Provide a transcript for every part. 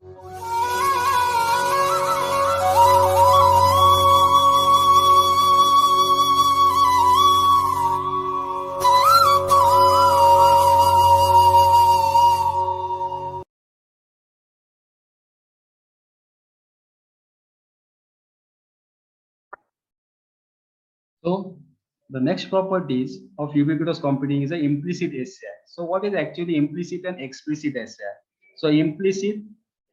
So the next properties of ubiquitous computing is the implicit SCI. So what is actually implicit and explicit SCI? So implicit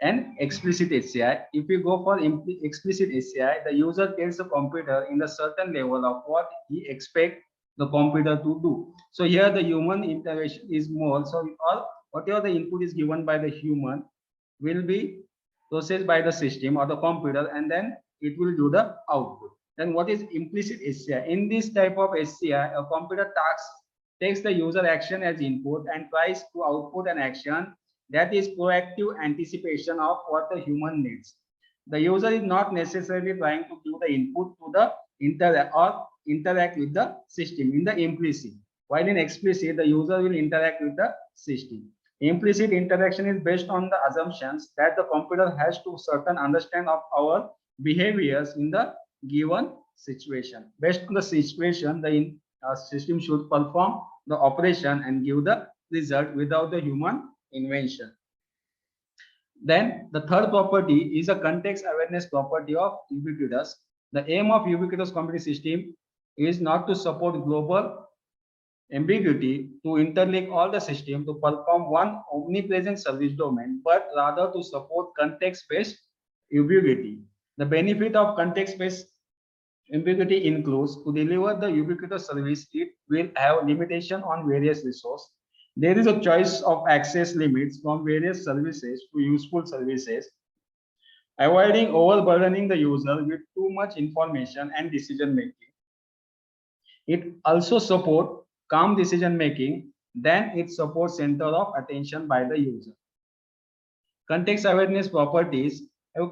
and explicit SCI. If you go for explicit SCI, the user tells the computer in a certain level of what he expects the computer to do. So here the human intervention is more. So all whatever the input is given by the human will be processed by the system or the computer, and then it will do the output. Then what is implicit SCI? In this type of SCI, a computer takes the user action as input and tries to output an action that is proactive anticipation of what the human needs. The user is not necessarily trying to give the input to the interact with the system in the implicit. While in explicit, the user will interact with the system. Implicit interaction is based on the assumptions that the computer has to certain understand of our behaviors in the given situation. Based on the situation, the system should perform the operation and give the result without the human invention. Then the third property is a context awareness property of ubiquitous. The aim of ubiquitous computing system is not to support global ambiguity to interlink all the system to perform one omnipresent service domain, but rather to support context-based ubiquity. The benefit of context-based ambiguity includes to deliver the ubiquitous service, it will have limitation on various resources. There is a choice of access limits from various services to useful services, avoiding overburdening the user with too much information and decision making. It also supports calm decision making, then it supports center of attention by the user. Context awareness properties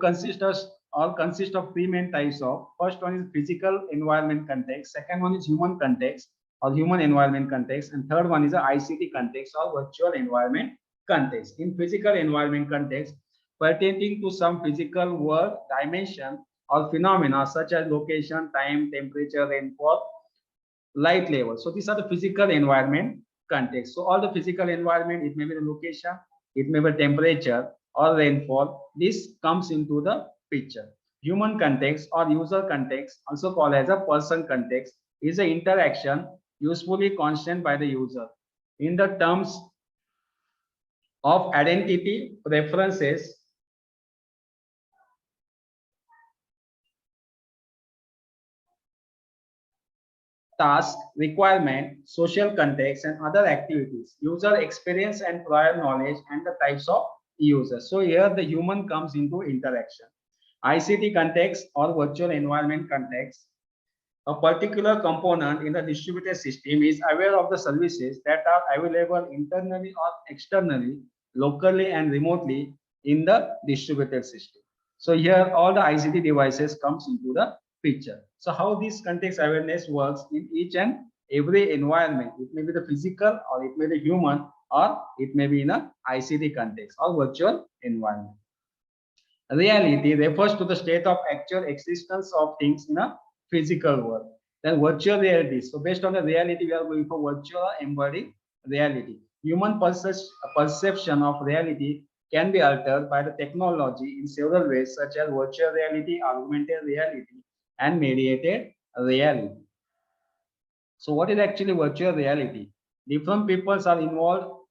consist of three main types of. First one is physical environment context, second one is human context or human environment context, and third one is a ICT context or virtual environment context. In physical environment context, pertaining to some physical world dimension or phenomena such as location, time, temperature, rainfall, light level. So these are the physical environment context. So all the physical environment, it may be the location, it may be temperature or rainfall. This comes into the picture. Human context or user context, also called as a person context, is an interaction usefully constant by the user in the terms of identity, preferences, task, requirement, social context, and other activities, user experience and prior knowledge, and the types of users. So here the human comes into interaction. ICT context or virtual environment context. A particular component in the distributed system is aware of the services that are available internally or externally, locally and remotely in the distributed system. So here all the ICT devices comes into the picture. So how this context awareness works in each and every environment. It may be the physical or it may be human or it may be in a ICT context or virtual environment. Reality refers to the state of actual existence of things in a physical world. Then virtual reality. So based on the reality, we are going for virtual embodied reality. Human perception of reality can be altered by the technology in several ways, such as virtual reality, augmented reality, and mediated reality. So what is actually virtual reality? Different peoples are involved,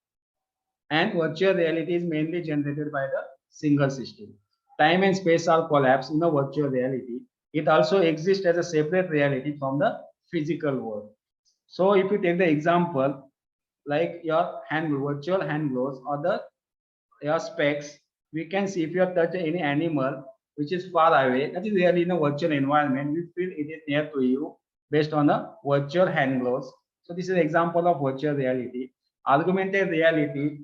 and virtual reality is mainly generated by the single system. Time and space are collapsed in a virtual reality. It also exists as a separate reality from the physical world. So if you take the example, like your virtual hand gloves or your specs, we can see if you have touched any animal which is far away, that is really in a virtual environment, we feel it is near to you based on the virtual hand gloves. So this is an example of virtual reality. Augmented reality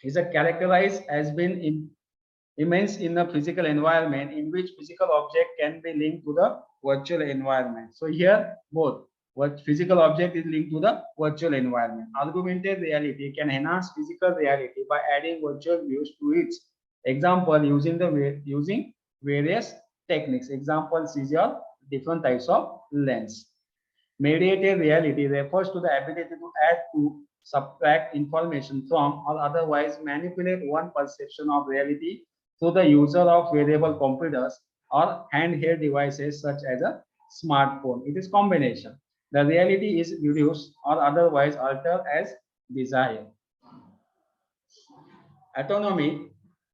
is a characterized as been immense in the physical environment in which physical object can be linked to the virtual environment. So here both what physical object is linked to the virtual environment. Augmented reality can enhance physical reality by adding virtual views to its Example, using various techniques. Examples is your different types of lens. Mediated reality refers to the ability to add to subtract information from or otherwise manipulate one perception of reality through the user of variable computers or handheld devices such as a smartphone. It is combination. The reality is reduced or otherwise altered as desired. Autonomy,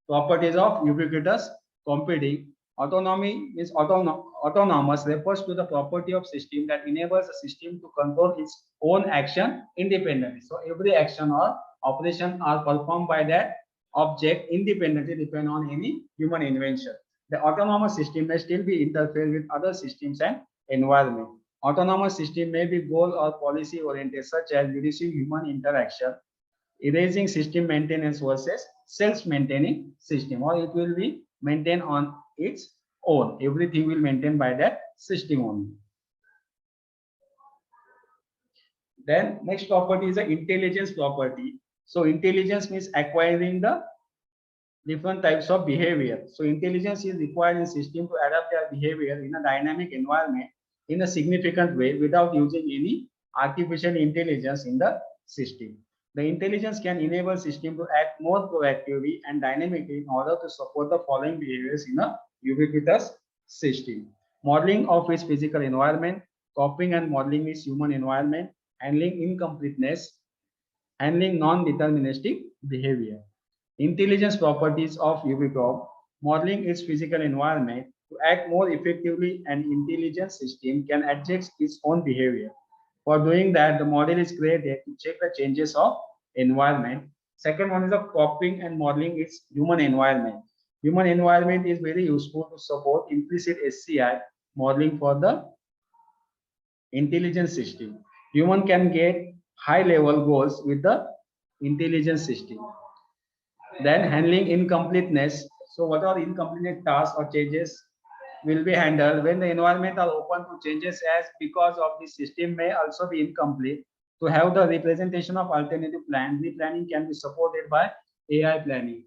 properties of ubiquitous computing. Autonomy is autonomous refers to the property of system that enables a system to control its own action independently. So every action or operation are performed by that object independently depend on any human invention. The autonomous system may still be interfered with other systems and environment. Autonomous system may be goal or policy oriented, such as reducing human interaction, erasing system maintenance versus self-maintaining system, or it will be maintained on its own. Everything will maintain by that system only. Then next property is the intelligence property. So intelligence means acquiring the different types of behavior. So intelligence is required in system to adapt their behavior in a dynamic environment in a significant way without using any artificial intelligence in the system. The intelligence can enable system to act more proactively and dynamically in order to support the following behaviors in a ubiquitous system. Modeling of its physical environment, copying and modeling its human environment, handling incompleteness, handling non-deterministic behavior. Intelligence properties of UbComp, modeling its physical environment to act more effectively. An intelligent system can adjust its own behavior. For doing that, the model is created to check the changes of environment. Second one is of copying and modeling its human environment. Human environment is very useful to support implicit iHCI modeling for the intelligence system. Human can get high level goals with the intelligence system. Then handling incompleteness. So what are incomplete tasks or changes will be handled when the environment are open to changes, as because of the system may also be incomplete. To have the representation of alternative plan, replanning can be supported by AI planning.